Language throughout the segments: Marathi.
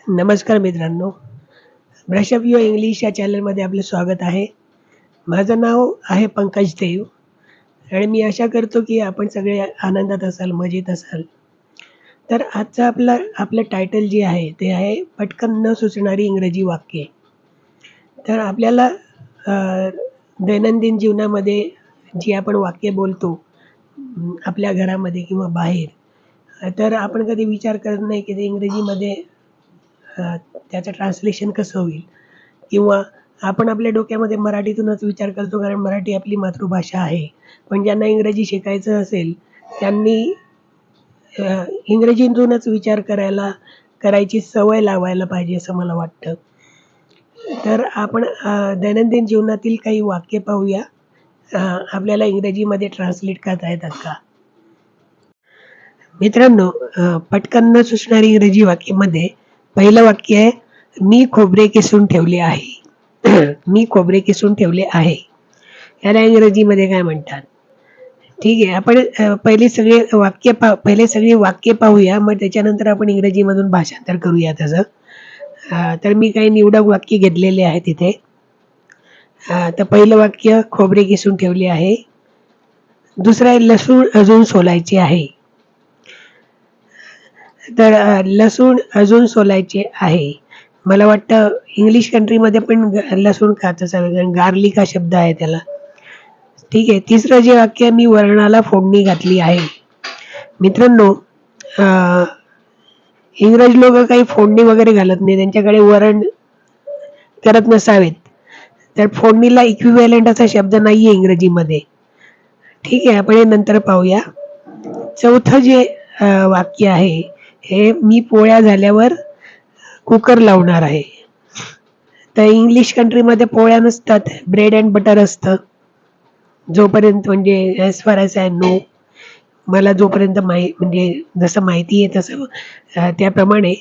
नमस्कार मित्रांनो, ब्रश अप युअर इंग्लिश या चॅनलमध्ये आपलं स्वागत आहे. माझं नाव आहे पंकज देव आणि मी आशा करतो की आपण सगळे आनंदात असाल, मजेत असाल. तर आजचं आपलं टायटल जे आहे ते आहे पटकन न सुचणारी इंग्रजी वाक्ये. तर आपल्याला अ, दैनंदिन जीवनामध्ये जी आपण वाक्य बोलतो आपल्या घरामध्ये किंवा बाहेर, तर आपण कधी विचार करत नाही की ते इंग्रजीमध्ये त्याचं ट्रान्सलेशन कसं होईल किंवा आपण आपल्या डोक्यामध्ये मराठीतूनच विचार करतो कारण मराठी आपली मातृभाषा आहे. पण ज्यांना इंग्रजी शिकायचं असेल त्यांनी इंग्रजीतूनच विचार करायची सवय लावायला पाहिजे असं मला वाटतं. तर आपण दैनंदिन जीवनातील काही वाक्य पाहूया. आपल्याला इंग्रजीमध्ये ट्रान्सलेट करता येतात का? मित्रांनो, पटकन न सुचणारी इंग्रजी वाक्यामध्ये पहिलं वाक्य आहे, मी खोबरे किसून ठेवले आहे. मी खोबरे किसून ठेवले आहे. याला इंग्रजीमध्ये काय म्हणतात? ठीक आहे. आपण पहिले सगळी वाक्य पाहूया. मग त्याच्यानंतर आपण इंग्रजीमधून भाषांतर करूया त्याचं. तर मी काही निवडक वाक्य घेतलेले आहेत इथे. तर पहिलं वाक्य खोबरे किसून ठेवले आहे. दुसरं आहे लसूण अजून सोलायचे आहे. तर लसूण अजून सोलायचे आहे. मला वाटतं इंग्लिश कंट्रीमध्ये पण लसूण खात असावे कारण गार्लिक हा शब्द आहे त्याला. ठीक आहे. तिसरं जे वाक्य आहे, मी वरणाला फोडणी घातली आहे. मित्रांनो, इंग्रज लोक काही फोडणी वगैरे घालत नाही. त्यांच्याकडे वरण करत नसावेत. तर फोडणीला इक्विव्हॅलंट असा शब्द नाहीये इंग्रजीमध्ये. ठीक आहे. आपण हे नंतर पाहूया. चौथं जे वाक्य आहे, हे मी पोळ्या झाल्यावर कुकर लावणार आहे. तर इंग्लिश कंट्रीमध्ये पोळ्या नसतात, ब्रेड अँड बटर असतं. जोपर्यंत म्हणजे as far as I know, मला जोपर्यंत म्हणजे जसं माहिती आहे तसं त्याप्रमाणे.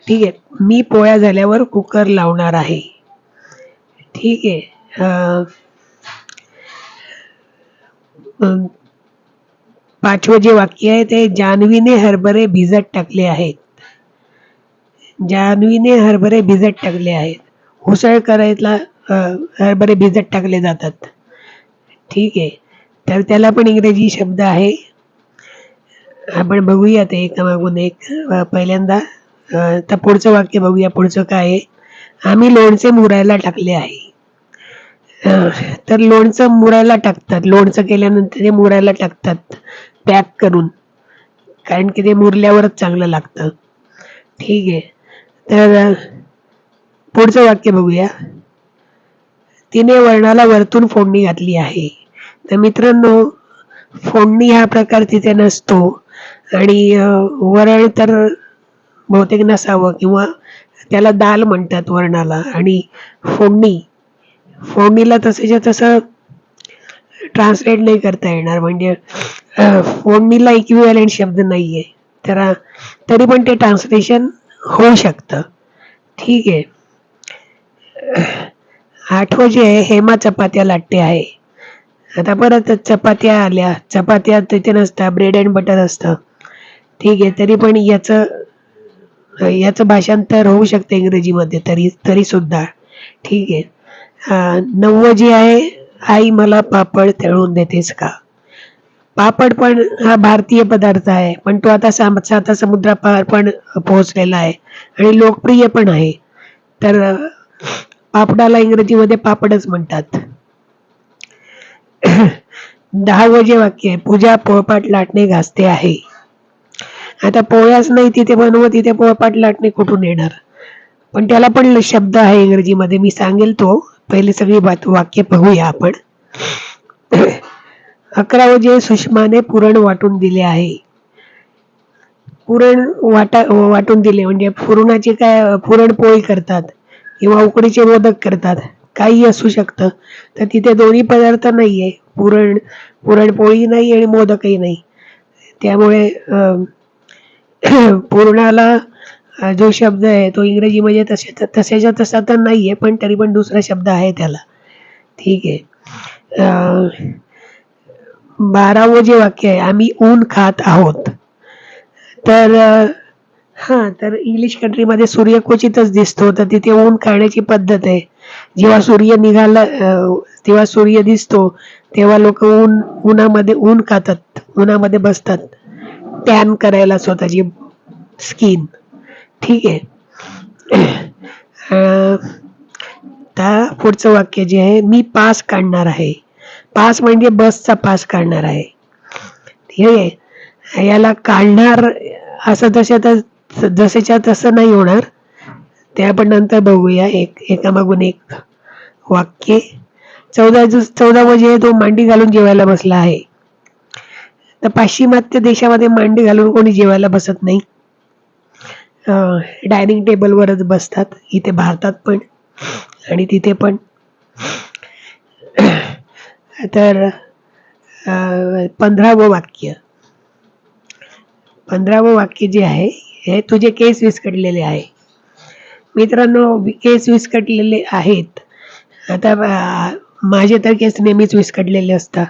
ठीक आहे. मी पोळ्या झाल्यावर कुकर लावणार आहे. ठीक आहे. पाचवं जे वाक्य आहे ते जान्हवीने हरभरे भिजत टाकले आहेत. जान्हवीने हरभरे भिजत टाकले आहेत. उसळ करायला हरभरे भिजत टाकले जातात. ठीक आहे. तर त्याला पण इंग्रजी शब्द आहे. आपण बघूया ते एकामागून एक. पहिल्यांदा तर पुढचं वाक्य बघूया. पुढचं काय आहे? आम्ही लोणचे मुरायला टाकले आहे. तर लोणचं मुरायला टाकतात. लोणचं केल्यानंतर ते मुरायला टाकतात पॅक करून. कारण की ते मुरल्यावरच चांगलं लागतं. ठीक आहे. तर पुढचं वाक्य बघूया. तिने वरणाला वरतून फोडणी घातली आहे. तर मित्रांनो, फोडणी हा प्रकार तिथे नसतो आणि वरण तर बहुतेक नसावं किंवा त्याला दाल म्हणतात वरणाला. आणि फोडणीला तसंच्या तसं ट्रान्सलेट नाही करता येणार. म्हणजे फोडणीला इक्विव्हॅलंट शब्द नाहीये. तर तरी पण ते ट्रान्सलेशन होऊ शकतं. ठीक आहे. आठवं जे आहे, हेमा चपात्या लाटते आहे. आता परत चपात्या आल्या. चपात्या तिथे नसतात, ब्रेड अँड बटर असतं. ठीक आहे. तरी पण याचं भाषांतर होऊ शकतं इंग्रजीमध्ये तरी सुद्धा. ठीक आहे. 9वं जे आहे, आई मला पापड तळून देतेस का? पापड पण हा भारतीय पदार्थ आहे, पण तो आता साता समुद्रापार पण पोहोचलेला आहे आणि लोकप्रिय पण आहे. तर पापडाला इंग्रजीमध्ये पापडच म्हणतात. 10वं जे वाक्य आहे, पूजा पोळपाट लाटणे घासते आहे. आता पोळ्याच नाही तिथे बनवत, तिथे पोळपाट लाटणे कुठून येणार? पण त्याला पण शब्द आहे इंग्रजीमध्ये. मी सांगेल तो. पहिले सगळी वाक्य पाहूया आपण. 11वं जे, सुषमाने पुरण वाटून दिले आहे. पुरण वाटून दिले म्हणजे पुरणाची काय पुरणपोळी करतात किंवा उकडीचे मोदक करतात. काही असू शकतं. तर तिथे दोन्ही पदार्थ नाहीये. पुरणपोळी नाही आणि मोदकही नाही. त्यामुळे पुरणाला जो शब्द आहे तो इंग्रजीमध्ये तशाच्या तसा तर नाहीये, पण तरी पण दुसरा शब्द आहे त्याला. ठीक आहे. 12वं जे वाक्य आहे, आम्ही ऊन खात आहोत. तर हां, तर इंग्लिश कंट्रीमध्ये सूर्य क्वचितच दिसतो, तर तिथे ऊन खाण्याची पद्धत आहे. जेव्हा सूर्य निघाला तेव्हा सूर्य दिसतो, तेव्हा लोकं उन्हामध्ये ऊन खातात, उन्हामध्ये बसतात, टॅन करायला स्वतःची स्किन. ठीक आहे. अ, आता पुढचं वाक्य जे आहे, मी पास काढणार आहे. पास म्हणजे बसचा पास काढणार आहे. ठीक आहे. याला काढणार असं जसेच्या तसं नाही होणार. ते आपण नंतर बघूया एकामागून एक वाक्य. 14 म्हणजे तो मांडी घालून जेवायला बसला आहे. तर पाश्चिमात्य देशामध्ये मांडी घालून कोणी जेवायला बसत नाही. डायनिंग टेबलवरच बसतात. इथे भारतात पण आणि तिथे पण. तर 15वं वाक्य. 15वं वाक्य जे आहे, हे तुझे केस विस्कटलेले आहे. मित्रांनो, केस विस्कटलेले आहेत. आता माझे तर केस नेहमीच विस्कटलेले असतात.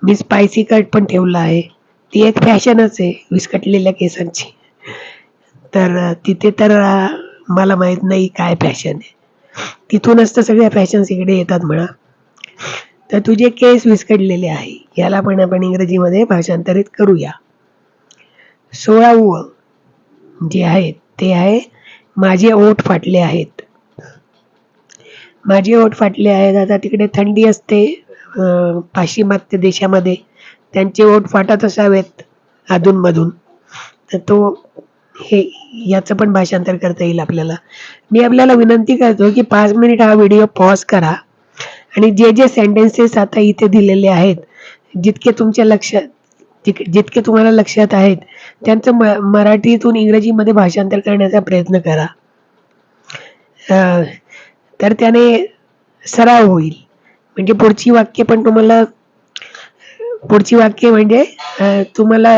मी स्पायसी कट पण ठेवला आहे. ती एक फॅशनच आहे विस्कटलेल्या केसांची. तर तिथे तर मला माहित नाही काय फॅशन आहे. तिथूनच तर सगळ्या फॅशन्स इकडे येतात म्हणा. तर तुझे केस विस्कटलेले आहे. याला पण आपण इंग्रजीमध्ये भाषांतरित करूया. 16वं जे आहे ते आहे, माझे ओठ फाटले आहेत. माझे ओठ फाटले आहेत. आता तिकडे थंडी असते पाश्चिमात्य देशामध्ये, त्यांचे ओठ फाटत असावेत अधूनमधून. तर हे याचं पण भाषांतर करता येईल आपल्याला. मी आपल्याला विनंती करतो की 5 मिनिट हा व्हिडिओ पॉज करा आणि जे सेंटेन्सेस आता इथे दिलेले आहेत, जितके तुमच्या लक्षात जितके तुम्हाला लक्षात आहेत, त्यांचं मराठीतून इंग्रजीमध्ये भाषांतर करण्याचा प्रयत्न करा. तर त्याने सराव होईल. म्हणजे पुढची वाक्य म्हणजे तुम्हाला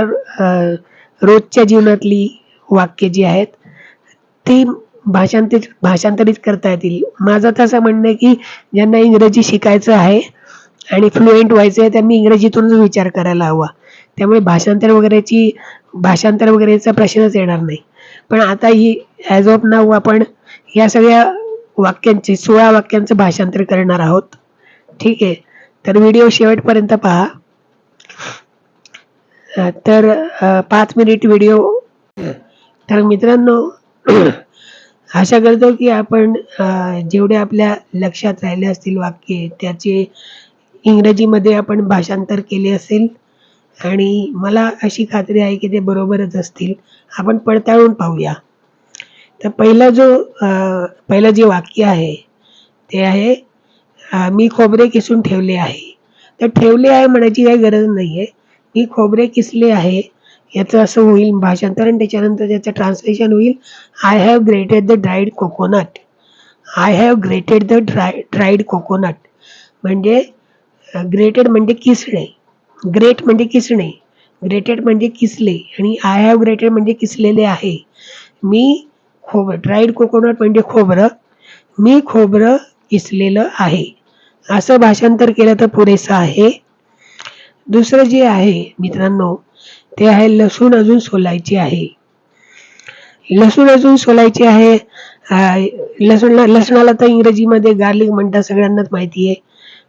रोजच्या जीवनातली वाक्य जी आहेत ती भाषांतरित करता येतील. माझं तसं म्हणणं आहे की ज्यांना इंग्रजी शिकायचं आहे आणि फ्लुएंट व्हायचं आहे, त्यांनी इंग्रजीतूनच विचार करायला हवा. त्यामुळे भाषांतर वगैरेचा प्रश्नच येणार नाही. पण आता ही ॲज ऑफ नाऊ आपण या सगळ्या वाक्यांचे 16 वाक्यांचं भाषांतर करणार आहोत. ठीक आहे. तर व्हिडिओ शेवटपर्यंत पहा. तर 5 मिनिट व्हिडिओ. तर मित्रांनो, आशा करतो की आपण जेवढे आपल्या लक्षात राहिले असतील वाक्ये, त्याचे इंग्रजीमध्ये आपण भाषांतर केले असेल आणि मला अशी खात्री आहे की ते बरोबरच असतील. आपण पडताळून पाहूया. तर पहिलं जे वाक्य आहे ते आहे, मी खोबरे किसून ठेवले आहे. तर ठेवले आहे म्हणायची काही गरज नाही आहे. मी खोबरे किसले आहे याचं असं होईल भाषांतर आणि त्याच्यानंतर त्याचं ट्रान्सलेशन होईल, I have grated the dried coconut. I have grated the dried coconut म्हणजे ग्रेटेड म्हणजे किसणे, ग्रेट म्हणजे किसणे, ग्रेटेड म्हणजे किसले आणि आय हॅव ग्रेटेड म्हणजे किसलेले आहे. मी ड्राईड कोकोनट म्हणजे खोबरं, मी खोबरं किसलेलं आहे. असं भाषांतर केलं तर पुरेसं आहे. दुसरं जे आहे मित्रांनो, ते आहे लसूण अजून सोलायचे आहे. लसूण अजून सोलायचे आहे. लसणाला तर इंग्रजीमध्ये गार्लिक म्हणतात, सगळ्यांनाच माहिती आहे.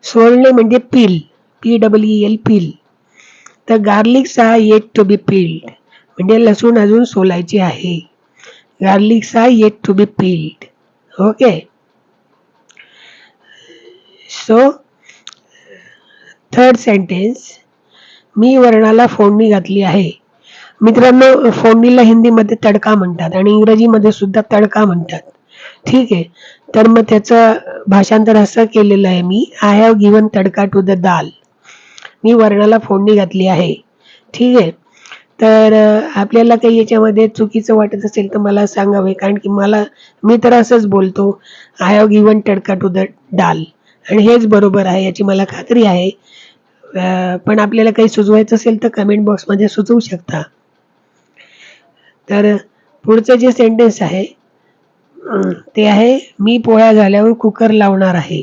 सोलणे म्हणजे पील, PEEL पील. तर garlics are yet to be peeled म्हणजे लसूण अजून सोलायचे आहे. Garlics are yet to be peeled. Okay. So third sentence, मी वरणाला फोडणी घातली आहे. मित्रांनो, फोडणीला हिंदीमध्ये तडका म्हणतात आणि इंग्रजीमध्ये सुद्धा तडका म्हणतात. ठीक आहे. तर मग त्याचं भाषांतर असं केलेलं आहे मी, I have given tadka to the दाल. मी वरणाला फोडणी घातली आहे. ठीक आहे. तर आपल्याला काही याच्यामध्ये चुकीचं वाटत असेल तर मला सांगावे, कारण की मी तर असंच बोलतो, I have given tadka to the दाल आणि हेच बरोबर आहे याची मला खात्री आहे. पण आपल्याला काही सुचवायचं असेल तर कमेंट बॉक्समध्ये सुचवू शकता. तर पुढचं जे सेंटेन्स आहे ते आहे, मी पोळ्या झाल्यावर कुकर लावणार आहे.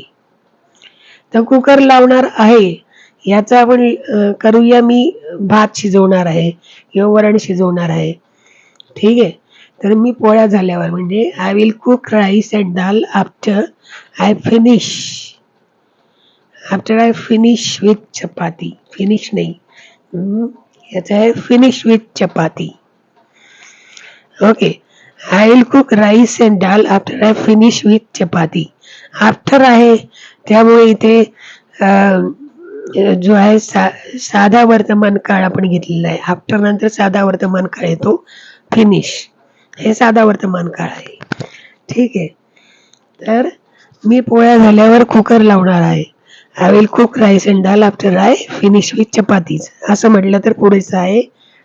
तर कुकर लावणार आहे याचा आपण करूया, मी भात शिजवणार आहे किंवा वरण शिजवणार आहे. ठीक आहे. तर मी पोळ्या झाल्यावर म्हणजे I will cook rice and dal after I finish with chapati. Finish नाही, याचं आहे finish with chapati. Okay. I will cook rice and dal after I finish with chapati. After आहे त्यामुळे इथे जो आहे साधा वर्तमान काळ आपण घेतलेला आहे. आफ्टर नंतर साधा वर्तमान काळ येतो. फिनिश हे साधा वर्तमान काळ आहे. ठीक आहे. तर मी पोळ्या झाल्यावर कुकर लावणार आहे. I will cook rice and dal after I finish with chapatis असं म्हटलं तर पुरेसं आहे.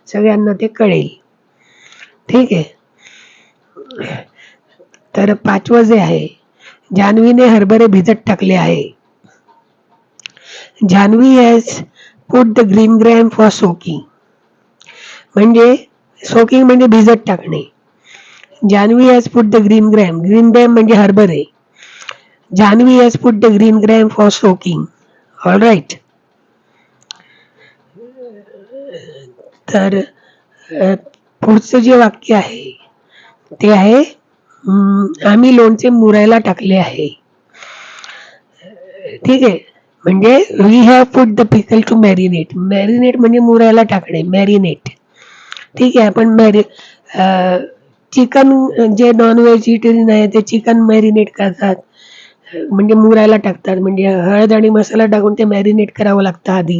सगळ्यांना ते कळेल. ठीक आहे. तर 5वं जे आहे, जान्हवीने हरभरे भिजत टाकले आहे. Janhavi has put the green gram for soaking. म्हणजे सोकिंग म्हणजे भिजत टाकणे. Janhavi has put the green gram म्हणजे हरभरे. Janhavi has put the green gram for soaking. All right. तर पुढचं जे वाक्य आहे ते आहे आम्ही लोणचे मुरायला टाकले आहे. ठीक आहे. म्हणजे we have put the pickle to marinate. Marinate म्हणजे मुरायला टाकणे. मॅरिनेट. ठीक आहे. आपण चिकन जे नॉन व्हेजिटेरियन आहे ते चिकन मॅरिनेट करतात, म्हणजे मुरायला टाकतात. म्हणजे हळद आणि मसाला टाकून ते मॅरिनेट करावं लागतं आधी.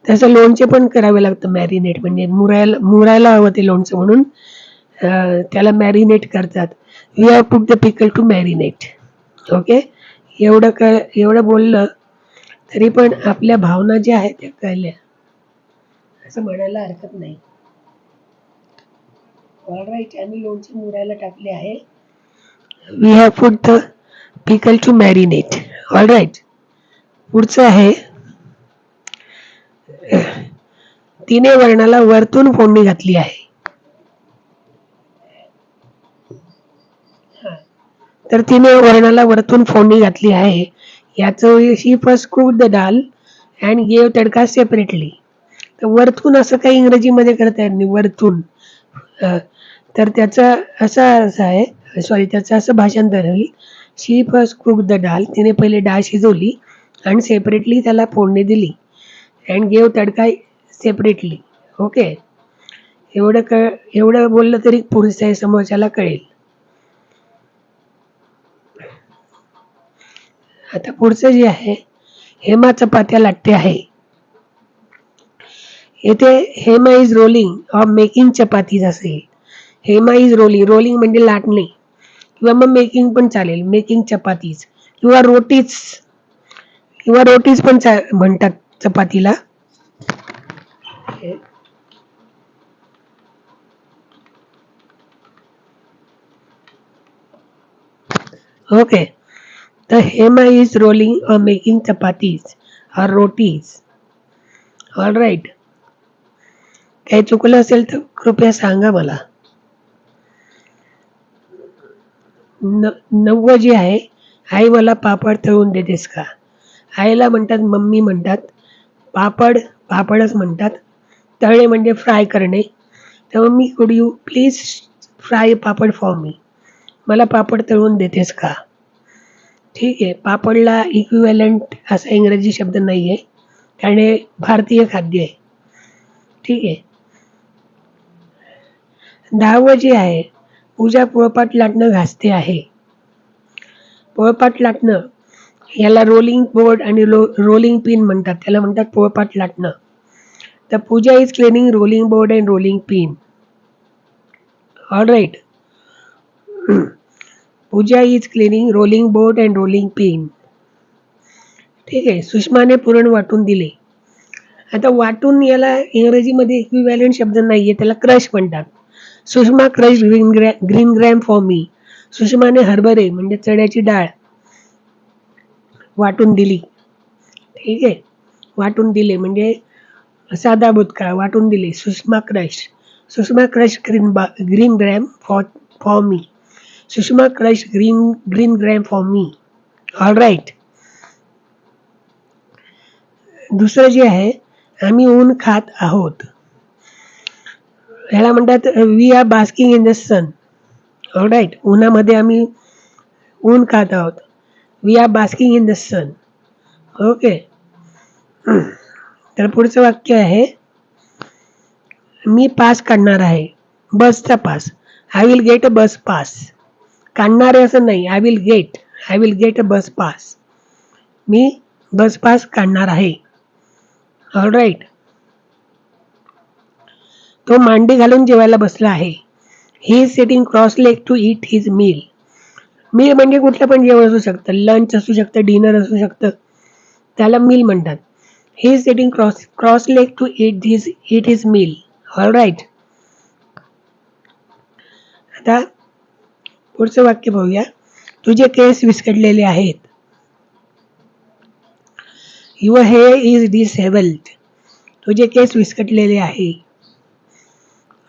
तसं लोणचे पण करावे लागतं मॅरिनेट. म्हणजे मुरायला हवं ते लोणचं म्हणून त्याला मॅरिनेट करतात. We have put the pickle to marinate. Okay. एवढं बोललं तरी पण आपल्या भावना ज्या आहेत त्या कळल्या असं म्हणायला हरकत नाही. ऑलराईट. आम्ही लोणचे मुरायला टाकले आहे. We have put the pickle to marinate. Alright. पुढचं आहे, तिने वर्णाला वरतून फोडणी घातली आहे. तर तिने वर्णाला वरतून फोडणी घातली आहे. याचं she first cooked the dal and gave tadka separately. तर वरतून असं काही इंग्रजीमध्ये करता येत नाही. वरतून तर त्याचा असा अर्थ आहे, त्याचं असं भाषांतर होईल, शी फर्स्ट कुक्ड द दाल. तिने पहिले डाळ शिजवली आणि सेपरेटली त्याला फोडणी दिली. And gave tadka separately. Okay. एवढं बोललं तरी पुरुष आहे, समोरच्याला कळेल. आता पुढचं जे आहे, हेमा चपात्या लाटते आहे. येथे Hema is rolling or making chapatis असेल. हेमा इज रोलिंग म्हणजे लाटणे, किंवा मग मेकिंग पण चालेल. मेकिंग चपातीज किंवा रोटीज पण म्हणतात चपातीला. ओके. तर Hema is rolling or making chapatis or rotis. All right. काही चुकलं असेल तर कृपया सांगा मला. 9वं जे आहे, आई मला पापड तळून देतेस का. आईला म्हणतात मम्मी म्हणतात. पापडच म्हणतात. तळणे म्हणजे फ्राय करणे. तर mummy could you please fry papad for मी. मला पापड तळून देतेस का. ठीक आहे. पापडला इक्विव्हॅलंट असा इंग्रजी शब्द नाही आहे, कारण हे भारतीय खाद्य आहे. ठीक आहे. 10वं जे आहे, पूजा पोळपाट लाटणं घासते आहे. पोळपाट लाटणं याला रोलिंग बोर्ड आणि रोलिंग पिन म्हणतात. त्याला म्हणतात पोळपाट लाटणं. तर Pooja is cleaning rolling board and rolling pin. All right. Pooja is cleaning rolling board and rolling pin. ठीक आहे. सुषमाने पुरण वाटून दिले. आता वाटून याला इंग्रजीमध्ये इक्विव्हॅलंट शब्द नाहीये, त्याला क्रश म्हणतात. Sushma crush green gram for me. सुषमाने हरभरे म्हणजे चण्याची डाळ वाटून दिली. ठीक आहे. वाटून दिले म्हणजे साधा भूतकाळ. वाटून दिले. Sushma crush green gram for me. Sushma crush green gram for me. All right. दुसरं जे आहे, आम्ही ऊन खात आहोत. ह्याला म्हणतात we are basking in the sun. Alright. उन्हामध्ये आम्ही ऊन खात आहोत. We are basking in the sun. Okay. तर पुढचं वाक्य आहे, मी पास काढणार आहे. बसचा pass. I will get a bus pass. काढणार आहे असं नाही. I will get a bus pass. मी बस पास काढणार आहे. ऑलराईट. तो मांडी घालून जेवायला बसला आहे. He is sitting cross leg to eat his meal. Meal म्हणजे कुठलं पण जेवण असू शकतं. लंच असू शकतं, डिनर असू शकतं. त्याला मील म्हणतात. He is sitting cross leg to eat his meal. Alright. आता पुढचं वाक्य पाहूया. तुझे केस विस्कटलेले आहेत. Your hair is disabled. तुझे केस विस्कटलेले आहे.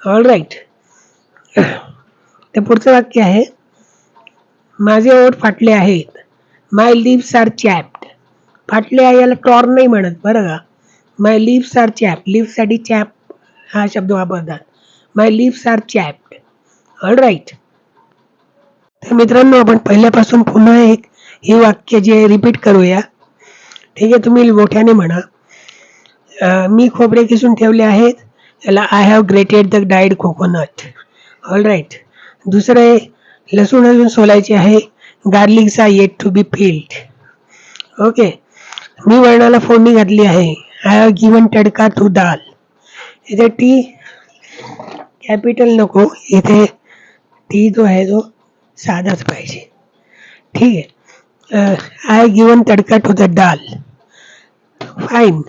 ऑलराईट. तर पुढचं वाक्य आहे, माझे ओठ फाटले आहेत. माय लिप्स आर चॅप्ड. फाटले आहे याला टॉर्न नाही म्हणत बरं का. माय लिप्स आर चॅप्ड. लिप्ससाठी चॅप हा शब्द वापरतात. माय लिप्स आर चॅप्ड. ऑलराईट. तर मित्रांनो, आपण पहिल्यापासून पुन्हा एक ही वाक्य जे रिपीट करूया. ठीक आहे. तुम्ही मोठ्याने म्हणा. मी खोबरे किसून ठेवले आहेत. याला आय हॅव ग्रेटेड द डाईड कोकोनट. ऑलराईट. दुसरं आहे, लसूण अजून सोलायचे आहे. Garlics are yet to be peeled. Okay. मी वरणाला फोडणी घातली आहे. I have given tadka to dal. इथे टी कॅपिटल नको. इथे टी जो आहे तो साधाच पाहिजे. ठीक आहे. I given tadka to the dal. Fine.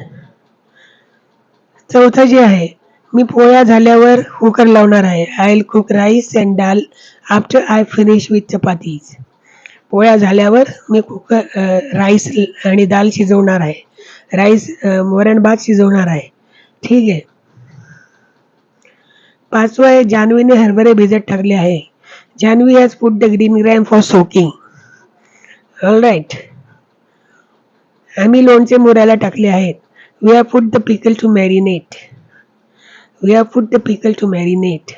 चौथं जे आहे, मी पोळ्या झाल्यावर कुकर लावणार आहे. I will cook rice and dal after I finish with chapatis. पोळ्या झाल्यावर मी राईस आणि दाल शिजवणार आहे. वरण भात शिजवणार आहे. ठीक आहे. पाचवं आहे, जान्हवीने हरभरे भिजत टाकले आहे. Janhavi has put the green gram for soaking. Alright. आम्ही लोणचे मुरायला टाकले आहेत. We have put the pickle to marinate.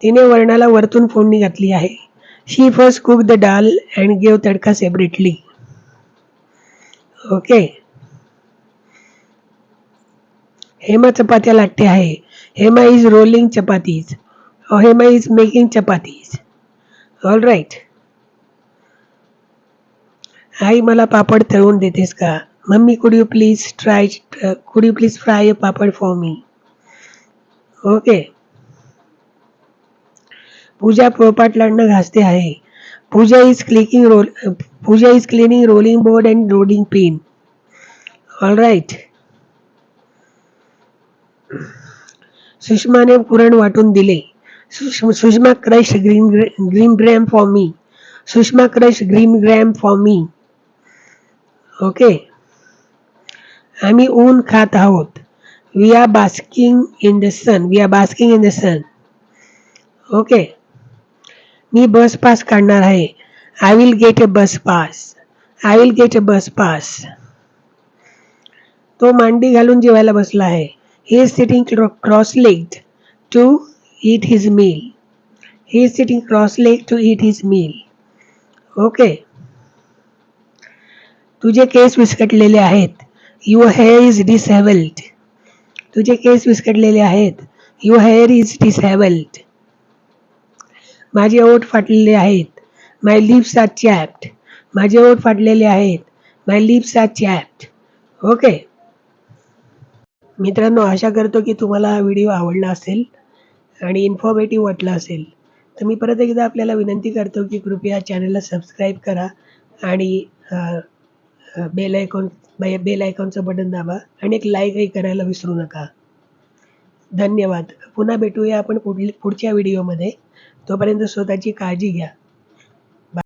तिने वरणाला वरतून फोडणी घातली आहे. She first cook the dal and give tadka separately. Okay. Hema चपात्या लाटते आहे. Hema is rolling chapatis. Hema is making chapatis. Alright. आई मला पापड तळून देतेस का? Mummy could you please fry a papad for me. Okay. पूजा पोळपाट लाटणं घासते आहे. Pooja is cleaning rolling board and loading pin. Alright. सुषमाने पुरण वाटून दिले. Sushma crush green gram for me. Sushma crush green gram for me. Okay. आम्ही ऊन खात आहोत. We are basking in the sun. Okay. मी बस पास काढणार आहे. I will get a bus pass. तो मांडी घालून जेवायला बसला आहे. He is sitting cross legged to eat his meal. Okay. तुझे केस विस्कटलेले आहेत. Your hair is disabled. तुझे केस विस्कटलेले आहेत. Your hair is disabled. माझे ओठ फाटलेले आहेत. माय लिप्स आर चॅप्ड. माझे ओठ फाटलेले आहेत. माय लिप्स आर चॅप्ड. ओके. मित्रांनो, आशा करतो की तुम्हाला हा व्हिडिओ आवडला असेल आणि इन्फॉर्मेटिव्ह वाटला असेल. तर मी परत एकदा आपल्याला विनंती करतो की कृपया चॅनलला सबस्क्राईब करा आणि बेल आयकॉनचं बटन दाबा आणि एक लाईकही करायला विसरू नका. धन्यवाद. पुन्हा भेटूया आपण पुढच्या व्हिडिओमध्ये. तोपर्यंत स्वतःची काळजी घ्या.